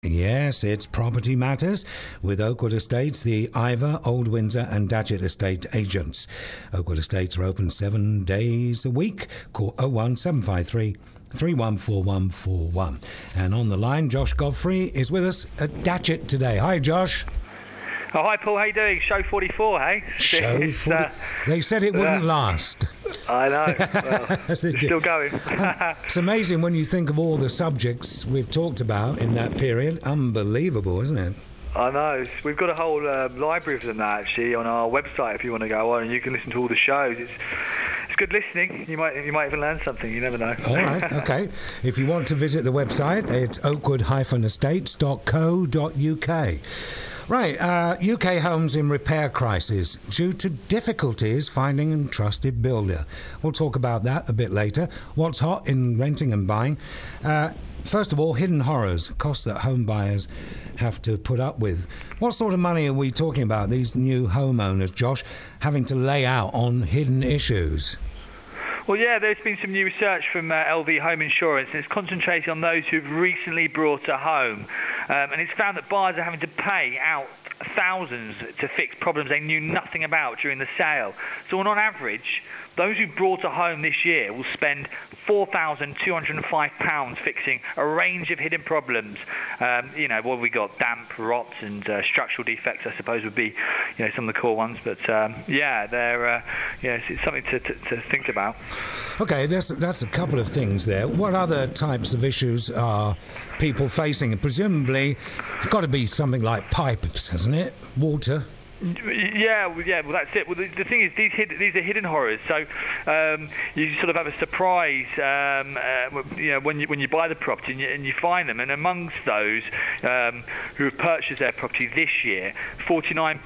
Yes, it's Property Matters with Oakwood Estates, the Iver, Old Windsor and Datchet estate agents. Oakwood Estates are open 7 days a week. Call 01753 314141. And on the line, Josh Godfrey is with us at Datchet today. Hi, Josh. Oh, hi, Paul. How you doing? Show 44, hey? Show 40. They said it wouldn't last. I know. Well, it's still going. It's amazing when you think of all the subjects we've talked about in that period. Unbelievable, isn't it? I know. We've got a whole library of them now, actually, on our website if you want to go on, and you can listen to all the shows. It's good listening. You might even learn something. You never know. All right, okay. If you want to visit the website, it's oakwood-estates.co.uk. Right, UK homes in repair crisis due to difficulties finding a trusted builder. We'll talk about that a bit later. What's hot in renting and buying? First of all, hidden horrors, costs that home buyers have to put up with. What sort of money are we talking about, these new homeowners, Josh, having to lay out on hidden issues? Well, yeah, there's been some new research from LV Home Insurance, and it's concentrating on those who've recently bought a home. And it's found that buyers are having to pay out thousands to fix problems they knew nothing about during the sale. So on average, those who bought a home this year will spend £4,205 fixing a range of hidden problems. What have we got? Damp, rot, and structural defects, I suppose, would be, some of the core ones. But it's something to think about. Okay, that's a couple of things there. What other types of issues are people facing? And presumably, it's got to be something like pipes, hasn't it? Water. Yeah, well, that's it. Well, the thing is, these are hidden horrors. So you sort of have a surprise, when you buy the property and you find them. And amongst those who have purchased their property this year, 49%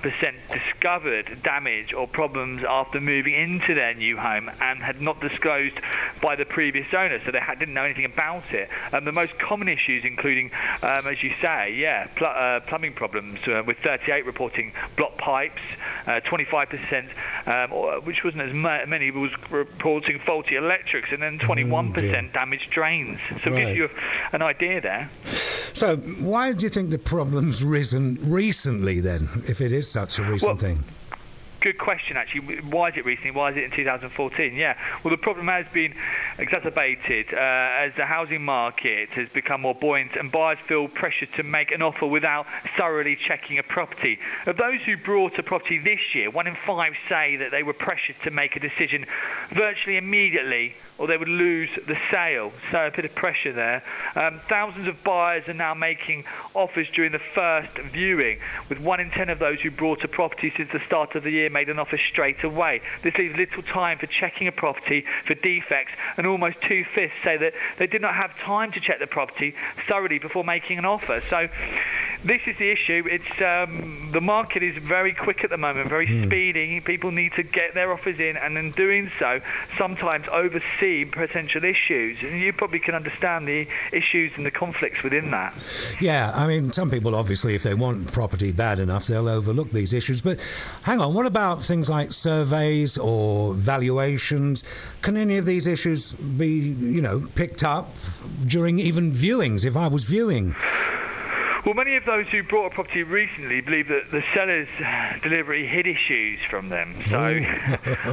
discovered damage or problems after moving into their new home and had not disclosed by the previous owner, so they didn't know anything about it. The most common issues, including, as you say, plumbing problems, with 38 reporting blocked pipes, 25%, which wasn't as many, was reporting faulty electrics, and then 21% damaged drains. So it gives you an idea there. So why do you think the problem's risen recently then, if it is such a recent thing? Good question, actually. Why is it recently? Why is it in 2014? Yeah, well, the problem has been exacerbated as the housing market has become more buoyant and buyers feel pressure to make an offer without thoroughly checking a property. Of those who bought a property this year, 1 in 5 say that they were pressured to make a decision virtually immediately or they would lose the sale. So a bit of pressure there. Thousands of buyers are now making offers during the first viewing, with 1 in 10 of those who bought a property since the start of the year made an offer straight away. This leaves little time for checking a property for defects, and almost 2/5 say that they did not have time to check the property thoroughly before making an offer. So this is the issue. It's the market is very quick at the moment, very speedy. People need to get their offers in, and in doing so, sometimes oversee potential issues. And you probably can understand the issues and the conflicts within that. Yeah, I mean, some people obviously, if they want property bad enough, they'll overlook these issues. But hang on, what about things like surveys or valuations? Can any of these issues be, picked up during even viewings, if I was viewing? Well, many of those who bought a property recently believe that the seller's delivery hid issues from them. So,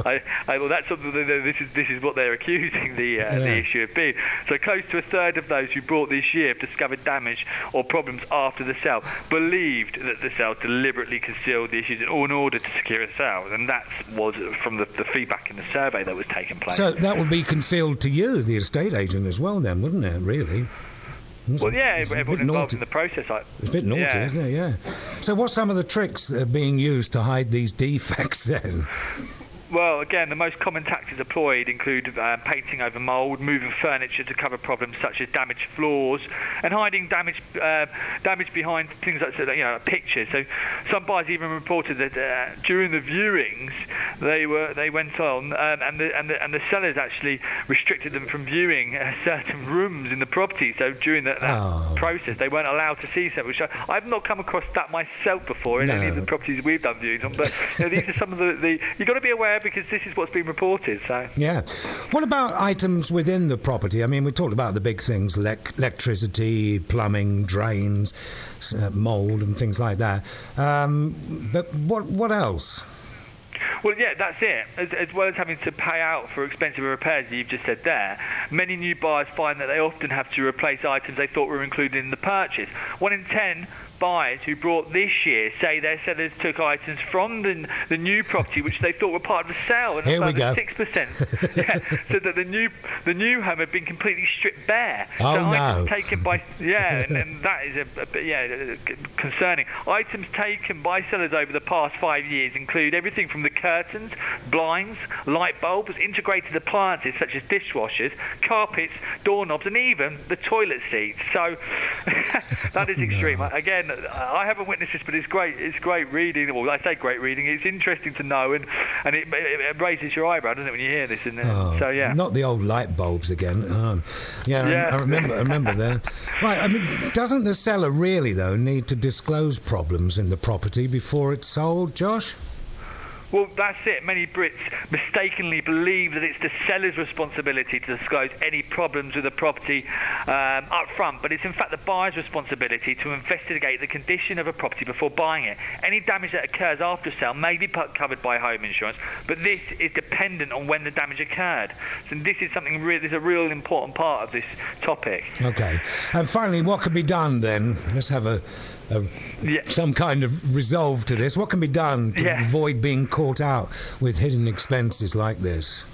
that's this is what they're accusing the issue of being. So, close to a third of those who bought this year have discovered damage or problems after the sale, believed that the seller deliberately concealed the issues in order to secure a sale, and that was from the feedback in the survey that was taking place. So that would be concealed to you, the estate agent, as well, then, wouldn't it? Really? Well, yeah, everyone's involved in the process. It's a bit naughty, isn't it? Yeah. So what's some of the tricks that are being used to hide these defects then? Well, again, the most common tactics employed include painting over mould, moving furniture to cover problems such as damaged floors, and hiding damage behind things like pictures. So some buyers even reported that during the viewings they went on, and the sellers actually restricted them from viewing certain rooms in the property. So during that process, they weren't allowed to see something. Which I've not come across that myself before in any of the properties we've done viewings on. But these are some of the you've got to be aware because this is what's been reported. So yeah. What about items within the property? I mean, we talked about the big things, electricity, plumbing, drains, mould and things like that. But what else? Well, yeah, that's it. As well as having to pay out for expensive repairs, you've just said there, many new buyers find that they often have to replace items they thought were included in the purchase. 1 in 10 buyers who brought this year say their sellers took items from the new property which they thought were part of the sale, and Here we go. 6% said that the new home had been completely stripped bare. Oh, so no. items taken by and that is concerning. Items taken by sellers over the past 5 years include everything from the curtains, blinds, light bulbs, integrated appliances such as dishwashers, carpets, doorknobs, and even the toilet seats. So that is extreme. Again, I haven't witnessed this, but it's great. It's great reading. Well, I say great reading. It's interesting to know, and it raises your eyebrow, doesn't it, when you hear this? And so yeah, not the old light bulbs again. I remember that. Right. I mean, doesn't the seller really though need to disclose problems in the property before it's sold, Josh? Well, that's it. Many Brits mistakenly believe that it's the seller's responsibility to disclose any problems with the property up front, but it's in fact the buyer's responsibility to investigate the condition of a property before buying it. Any damage that occurs after sale may be covered by home insurance, but this is dependent on when the damage occurred. So this is something this is a real important part of this topic. Okay. And finally, what can be done then? Let's have some kind of resolve to this. What can be done to avoid being caught out with hidden expenses like this?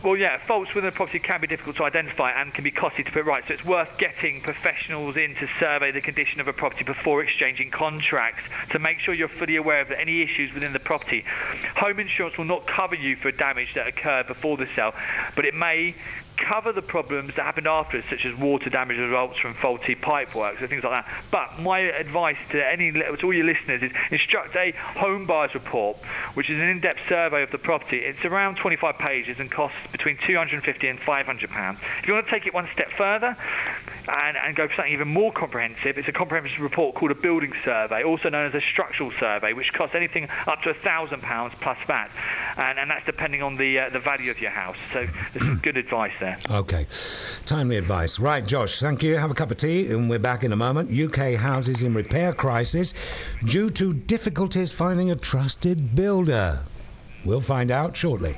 Well, yeah, faults within a property can be difficult to identify and can be costly to put right, so it's worth getting professionals in to survey the condition of a property before exchanging contracts to make sure you're fully aware of any issues within the property. Home insurance will not cover you for damage that occurred before the sale, but it may cover the problems that happened afterwards, such as water damage results from faulty pipe works and things like that. But my advice to all your listeners is instruct a homebuyers report, which is an in-depth survey of the property. It's around 25 pages and costs between £250 and £500. If you want to take it one step further and go for something even more comprehensive, it's a comprehensive report called a building survey, also known as a structural survey, which costs anything up to £1,000 plus VAT, and that's depending on the value of your house. So there's some good advice there. Okay, timely advice. Right, Josh, thank you. Have a cup of tea and we're back in a moment. UK houses in repair crisis due to difficulties finding a trusted builder. We'll find out shortly.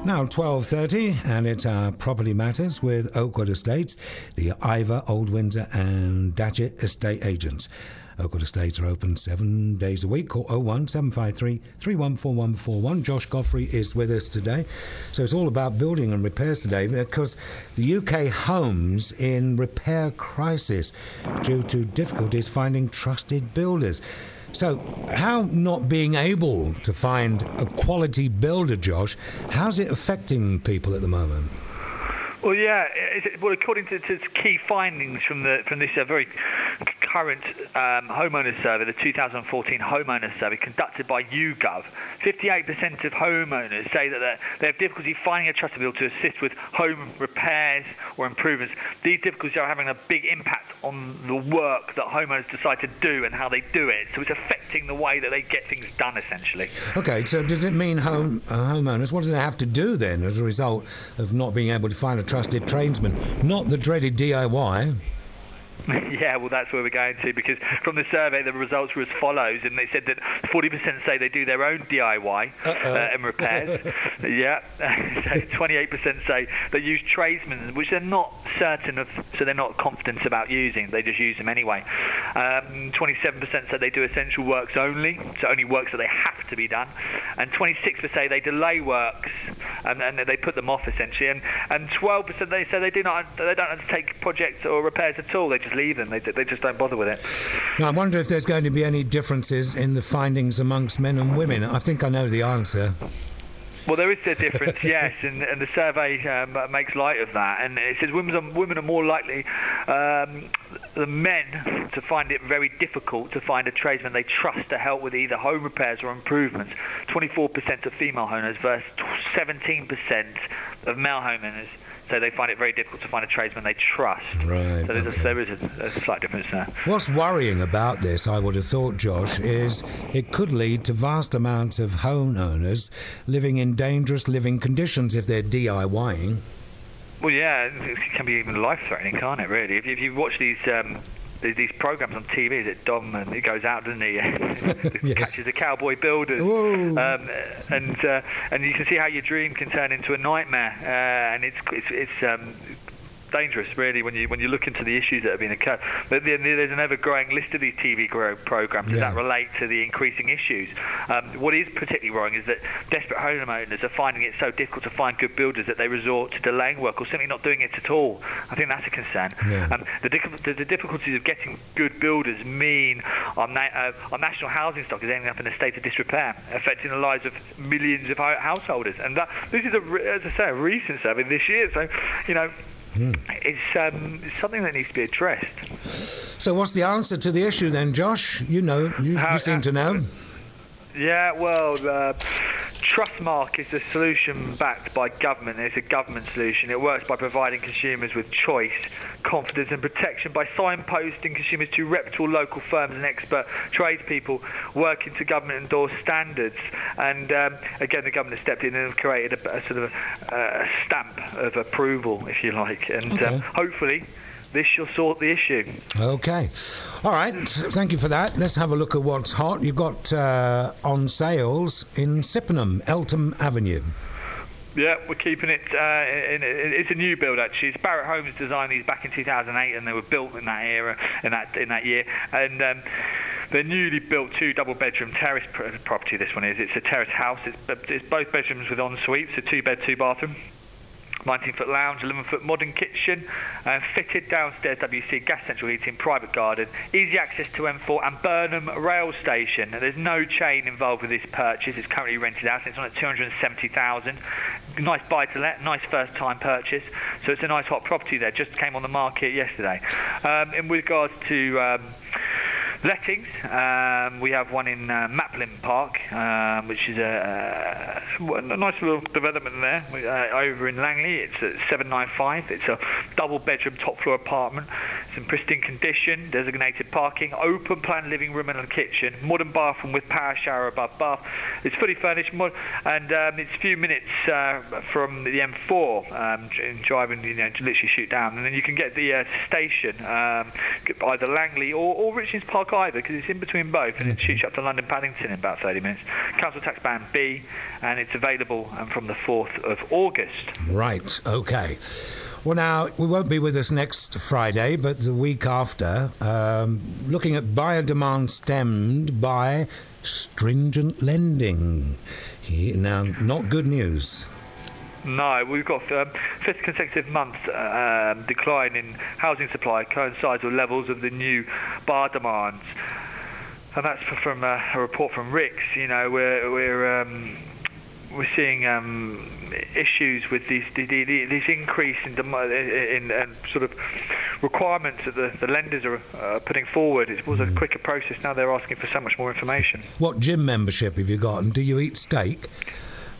Now 12:30 and it's our Property Matters with Oakwood Estates, the Iver, Old Windsor and Datchet estate agents. Oakwood Estates are open 7 days a week. Call 01753 314141. Josh Godfrey is with us today. So it's all about building and repairs today because the UK homes in repair crisis due to difficulties finding trusted builders. So how not being able to find a quality builder, Josh, how's it affecting people at the moment? Well, yeah. According to key findings from this very current homeowners survey, the 2014 homeowners survey conducted by YouGov, 58% of homeowners say that they have difficulty finding a trusted builder to assist with home repairs or improvements. These difficulties are having a big impact on the work that homeowners decide to do and how they do it. So it's affecting the way that they get things done, essentially. Okay, so does it mean homeowners, what do they have to do then as a result of not being able to find a trusted tradesman? Not the dreaded DIY. Yeah, well, that's where we're going to, because from the survey, the results were as follows, and they said that 40% say they do their own DIY and repairs. Yeah, so 28% say they use tradesmen, which they're not certain of, so they're not confident about using. They just use them anyway. 27% say they do essential works only, so only works that they have to be done, and 26% say they delay works and they put them off essentially, and 12% they say they don't undertake projects or repairs at all. They just leave them. They just don't bother with it. Now, I wonder if there's going to be any differences in the findings amongst men and women. I think I know the answer. Well, there is a difference, yes, and the survey makes light of that. And it says women are more likely than men to find it very difficult to find a tradesman they trust to help with either home repairs or improvements. 24% of female homeowners versus 17% of male homeowners So they find it very difficult to find a tradesman they trust. Right. So there is a slight difference there. What's worrying about this, I would have thought, Josh, is it could lead to vast amounts of homeowners living in dangerous living conditions if they're DIYing. Well, yeah, it can be even life-threatening, can't it, really? If you watch these programs on TV that Dom, and he goes out, doesn't he? Yes. Catches the cowboy builders, and you can see how your dream can turn into a nightmare, and it's dangerous, really, when you look into the issues that have been occurred. But there's an ever-growing list of these TV programs that relate to the increasing issues. What is particularly worrying is that desperate homeowners are finding it so difficult to find good builders that they resort to delaying work or simply not doing it at all. I think that's a concern. Yeah. The difficulties of getting good builders mean our national housing stock is ending up in a state of disrepair, affecting the lives of millions of householders. And this is, as I say, a recent survey this year. So, it's something that needs to be addressed. So what's the answer to the issue then, Josh? You seem to know. Yeah, well, Trustmark is a solution backed by government. It's a government solution. It works by providing consumers with choice, confidence and protection by signposting consumers to reputable local firms and expert tradespeople working to government-endorsed standards. And again, the government has stepped in and have created a sort of a stamp of approval, if you like. And hopefully this shall sort the issue. Okay. All right. Thank you for that. Let's have a look at what's hot. You've got on sales in Sippenham, Eltham Avenue. Yeah, we're keeping it. It's a new build, actually. It's Barratt Homes designed these back in 2008, and they were built in that era, in that year. And they're newly built 2 double-bedroom terrace property. This one is. It's a terrace house. It's both bedrooms with en-suite, so 2-bed, 2-bathroom. 19-foot lounge, 11-foot modern kitchen, fitted downstairs WC, gas central heating, private garden, easy access to M4 and Burnham rail station. There's no chain involved with this purchase. It's currently rented out. It's on at $270,000. Nice buy-to-let, nice first-time purchase. So it's a nice hot property there. Just came on the market yesterday. In regards to lettings, we have one in Maplin Park, which is a nice little development there, over in Langley. It's at 795. It's a double-bedroom top-floor apartment. It's in pristine condition, designated parking, open-plan living room and a kitchen, modern bathroom with power shower above bath. It's fully furnished, and it's a few minutes from the M4, driving, literally shoot down. And then you can get the station, either Langley or Richmond's Park Iver, because it's in between both, and it shoots up to London Paddington in about 30 minutes. Council tax band B, and it's available from the 4th of August. Right, okay. Well, now, we won't be with us next Friday, but the week after, looking at buyer demand stemmed by stringent lending. Now, not good news. No, we've got fifth consecutive month decline in housing supply coincides with levels of the new bar demands, and that's from a report from RICS. We're seeing issues with this increase in sort of requirements that the lenders are putting forward. It was a quicker process. Now they're asking for so much more information. What gym membership have you got, and do you eat steak?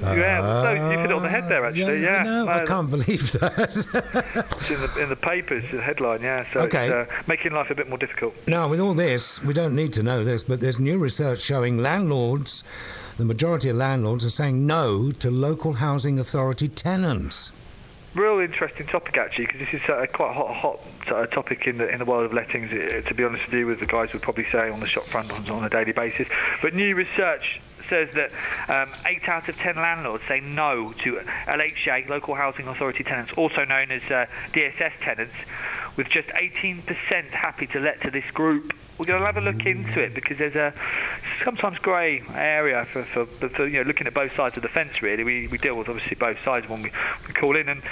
Yeah, no, you hit it on the head there, actually. Yeah, no, I can't believe that. It's in the papers, the headline. Yeah, so it's making life a bit more difficult. Now, with all this, we don't need to know this, but there's new research showing landlords, the majority of landlords, are saying no to local housing authority tenants. Real interesting topic, actually, because this is quite a hot topic in the world of lettings. To be honest with you, with the guys would probably say on the shop front on a daily basis. But new research says that 8 out of 10 landlords say no to LHA, local housing authority tenants, also known as DSS tenants, with just 18% happy to let to this group. We're going to have a look into it because there's a sometimes grey area for looking at both sides of the fence. Really, we deal with obviously both sides when we call in, and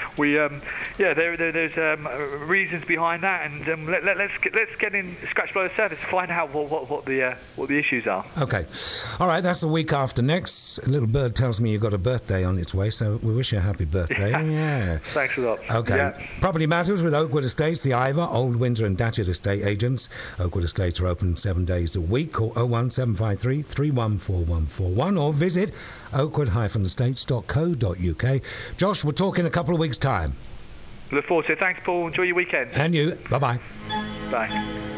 there's reasons behind that, and let's get in, scratch below the surface, find out what the issues are. Okay, all right. That's the week after next. A little bird tells me you've got a birthday on its way, so we wish you a happy birthday. Yeah. Thanks a lot. Okay. Yeah. Property Matters with Oakwood Estates, the Iver, Old Windsor and Datchet estate agents. Oakwood Estates are open 7 days a week. Call 01753 314141 or visit oakwood-estates.co.uk. Josh, we'll talk in a couple of weeks' time. Look forward to it. Thanks, Paul. Enjoy your weekend. And you. Bye-bye. Bye.